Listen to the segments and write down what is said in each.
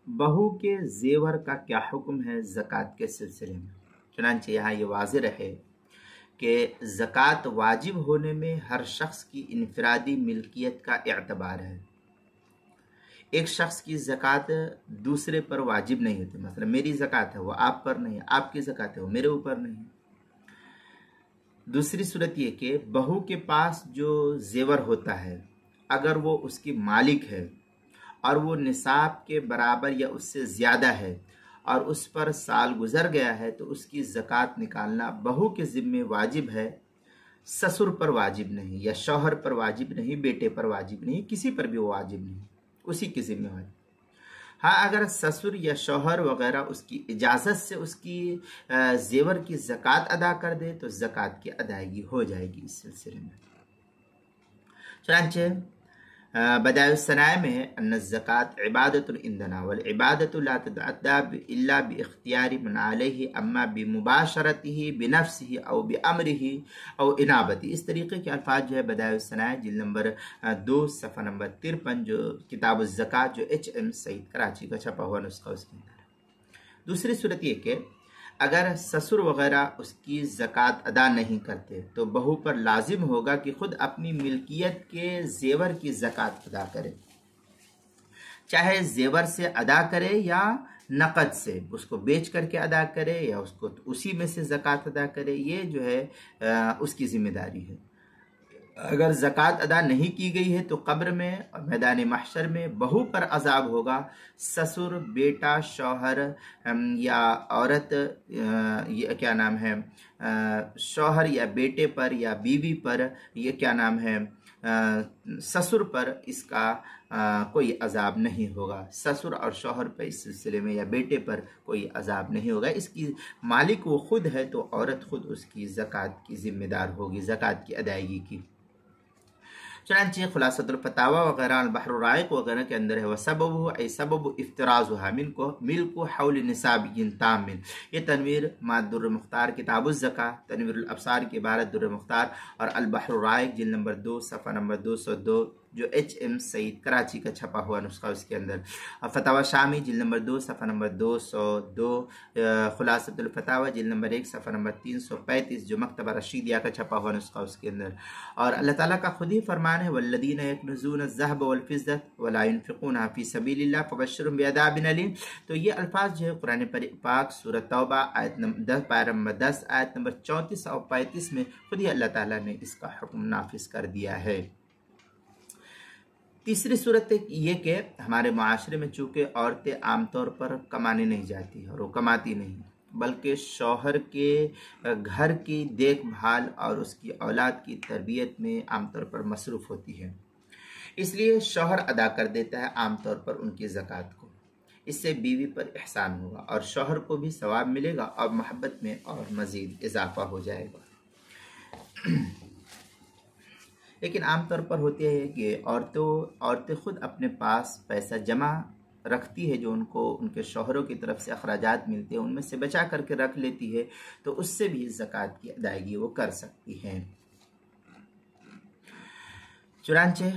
बहू के जेवर का क्या हुक्म है ज़कात के सिलसिले में। चुनांचे यहाँ ये वाज़ेह रहे कि ज़कात वाजिब होने में हर शख्स की इनफरादी मिल्कियत का एतबार है। एक शख्स की ज़कात दूसरे पर वाजिब नहीं होती। मतलब मेरी ज़कात है वो आप पर नहीं है, आपकी ज़कात है वो मेरे ऊपर नहीं है। दूसरी सूरत ये कि बहू के पास जो जेवर होता है अगर वो उसकी मालिक है और वो निसाब के बराबर या उससे ज़्यादा है और उस पर साल गुजर गया है तो उसकी ज़कात निकालना बहू के ज़िम्मे वाजिब है, ससुर पर वाजिब नहीं, या शौहर पर वाजिब नहीं, बेटे पर वाजिब नहीं, किसी पर भी वो वाजिब नहीं, उसी की ज़िम्मेवारी। हाँ, अगर ससुर या शौहर वगैरह उसकी इजाज़त से उसकी जेवर की ज़कात अदा कर दे तो ज़कात की अदायगी हो जाएगी इस सिलसिले में। चुनांचे बदाउस्सनाए में है अन्न ज़कात इबादतुन इंदना वल इबादतु ला ततअद्दा इल्ला बिइख्तियारि मन अलैहि अम्मा बिमुबाशरतिही बिनफ्सिही औ बिअमरिही औ इनाबती। इस तरीके के अल्फाज जो है बदाउस्सनाए जिल्द नंबर 2 सफ़ा नंबर 53 जो किताब ज़कात जो HM सईद कराची का छपा हुआ नुस्खा उसके अंदर। दूसरी सूरत ये कि अगर ससुर वगैरह उसकी ज़कात अदा नहीं करते तो बहू पर लाजिम होगा कि खुद अपनी मिल्कियत के जेवर की ज़कात अदा करे, चाहे जेवर से अदा करे या नकद से, उसको बेच करके अदा करे या उसको उसी में से ज़कात अदा करे, ये जो है उसकी जिम्मेदारी है। अगर ज़कात अदा नहीं की गई है तो कब्र में और मैदान महशर में बहू पर अजाब होगा। ससुर, बेटा, शौहर या औरत, ये क्या नाम है, शौहर या बेटे पर या बीवी पर, ये क्या नाम है, ससुर पर इसका कोई अजाब नहीं होगा। ससुर और शौहर पर इस सिलसिले में या बेटे पर कोई अजाब नहीं होगा। इसकी मालिक वो खुद है तो औरत खुद उसकी ज़कात की जिम्मेदार होगी, ज़कात की अदायगी की। चुनांचे खुलासतुल फतावा वगैरह बहरुर राइक वगैरह के अंदर है वह सबब इफ्तराज़ुहा मिल्कु हौल निसाबिय्यिन ताम्मिन। ये तनवीर मादुर्र मुख्तार किताबुज़ ज़का, तनवीरुल अब्सार की इबारत दुर्र मुख्तार और अल बहरुर राइक जिल्द नंबर 2 सफ़ा नंबर 202 जो HM सईद कराची का छपा हुआ नुस्खा उसके अंदर। फतावा शामी जिल्द नंबर 2 सफ़ा नंबर 202, खुलासतुल फतावा जिल्द नंबर 1 सफ़ा नंबर 335 जो मकतबा रशीदिया का छपा हुआ नुस्खा उसके अंदर। और अल्लाह ताला का खुद ही फरमान है वल्लदीन यकनुज़ून अज़्ज़हब वल फ़िज़्ज़त वला युनफ़िक़ूनहा फ़ी सबीलिल्लाह फ़बश्शिरहुम बिअज़ाबिन अलीम। तो ये अल्फाज जो है कुरान पाक सूरह तौबा आयत नंबर 10 पारा नंबर 10 आयत नंबर 34 और 35 में खुद ही अल्लाह ताला ने इसका हुक्म नाफिज कर दिया है। तीसरी सूरत ये कि हमारे माशरे में चूँकि औरतें आमतौर पर कमाने नहीं जाती और वो कमाती नहीं, बल्कि शौहर के घर की देखभाल और उसकी औलाद की तरबियत में आमतौर पर मसरूफ़ होती है, इसलिए शौहर अदा कर देता है आमतौर पर उनकी ज़कात को। इससे बीवी पर एहसान होगा और शौहर को भी सवाब मिलेगा और मोहब्बत में और मज़ीद इजाफा हो जाएगा। लेकिन आमतौर पर होती है कि औरतें खुद अपने पास पैसा जमा रखती है जो उनको उनके शौहरों की तरफ से अखराजात मिलते हैं उनमें से बचा करके रख लेती है, तो उससे भी ज़कात की अदायगी वो कर सकती हैं। चुनांचे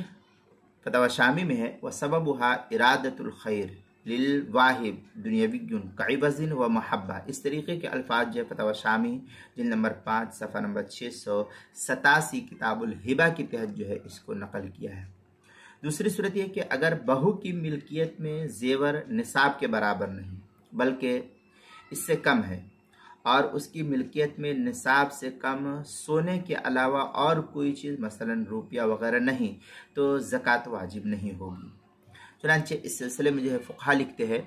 फतवा शामी में है वह सबबुहा इरादतुल खैर लिल वाहिब दुनियावियुन कइवज़िन व महब्बा। इस तरीके के अल्फाज जो फतवा शामी जिल्द नंबर 5 सफ़ा नंबर 687 किताबुल हिबा के तहत जो है इसको नकल किया है। दूसरी सूरत यह कि अगर बहू की मिल्कियत में जेवर निसाब के बराबर नहीं बल्कि इससे कम है और उसकी मिल्कियत में निसाब से कम सोने के अलावा और कोई चीज़ मसलन रुपया वगैरह नहीं तो ज़कात वाजिब नहीं होगी। चुनांचे इस सिलसिले में जो है फ़ुक़हा लिखते हैं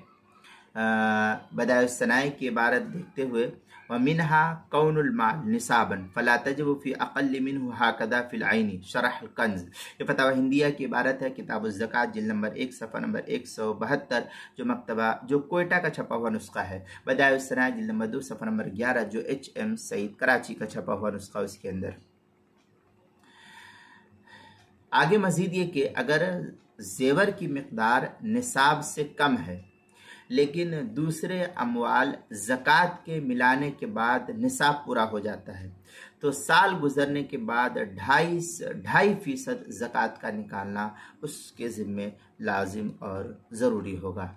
बदाउस्सनाए की इबारत देखते हुए व मिनहा कौनुल माल निसाबन फला तजब फ़ी अक़ल्ल मिन्हु हाकदा फ़िल ऐनी शरह कंज़। ये फतवा हिंदिया की इबारत है किताबुज़ ज़कात जिल्द नंबर 1 सफ़ा नंबर 172 जो मकतबा जो कोयटा का छपा हुआ नुस्खा है। बदाउस्सनाए जिल्द नंबर 2 सफ़ा नंबर 11 जो HM सईद कराची का छपा हुआ नुस्खा उसके अंदर। आगे मज़ीद ये कि अगर जेवर की मिक़दार निसाब से कम है लेकिन दूसरे अमवाल ज़कात के मिलाने के बाद निसाब पूरा हो जाता है तो साल गुजरने के बाद 2.5% ज़कात का निकालना उसके ज़िम्मे लाजिम और ज़रूरी होगा।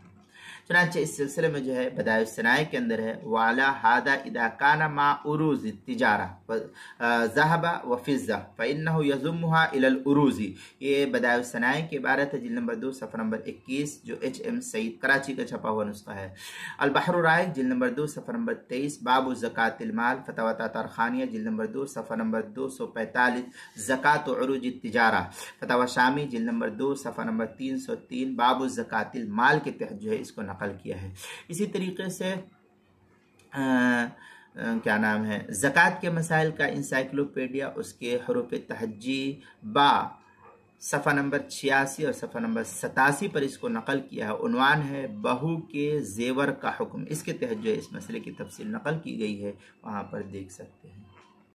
चुनांचे इस सिलसिले में जो है बदायुस सनाए के अंदर है वाला हादा इदा काना मा उरूज तिजारा ज़हबा व फिज़्ज़ा फ़इन्नहु यज़ुम्मुहा इलल उरूज़ी। ये बदायुस सनाए की इबारत है, जिल्द नंबर 2 सफ़र नंबर 21, जो HM सईद कराची का छपा हुआ नुस्खा है। अल बहर राइक जिल्द नंबर 2 सफ़र नंबर 23, बाबु ज़कातिल माल, फतवा तारखानिया जिल्द नंबर 2 सफ़र नंबर 245, ज़कात उरूज तिजारा, फतवा शामी जिल्द नंबर 2 सफ़र नंबर 303, बाबु ज़कातिल माल के तहत जो है इसको नकल किया है। इसी तरीके से क्या नाम है, ज़कात के मसाइल का इंसाइक्लोपीडिया उसके हरूफ तहज्जी बा सफ़ा नंबर 86 और सफ़ा नंबर 87 पर इसको नकल किया है। उन्वान है बहू के जेवर का हुक्म, इसके तहत जो है इस मसले की तफसील नकल की गई है, वहाँ पर देख सकते हैं।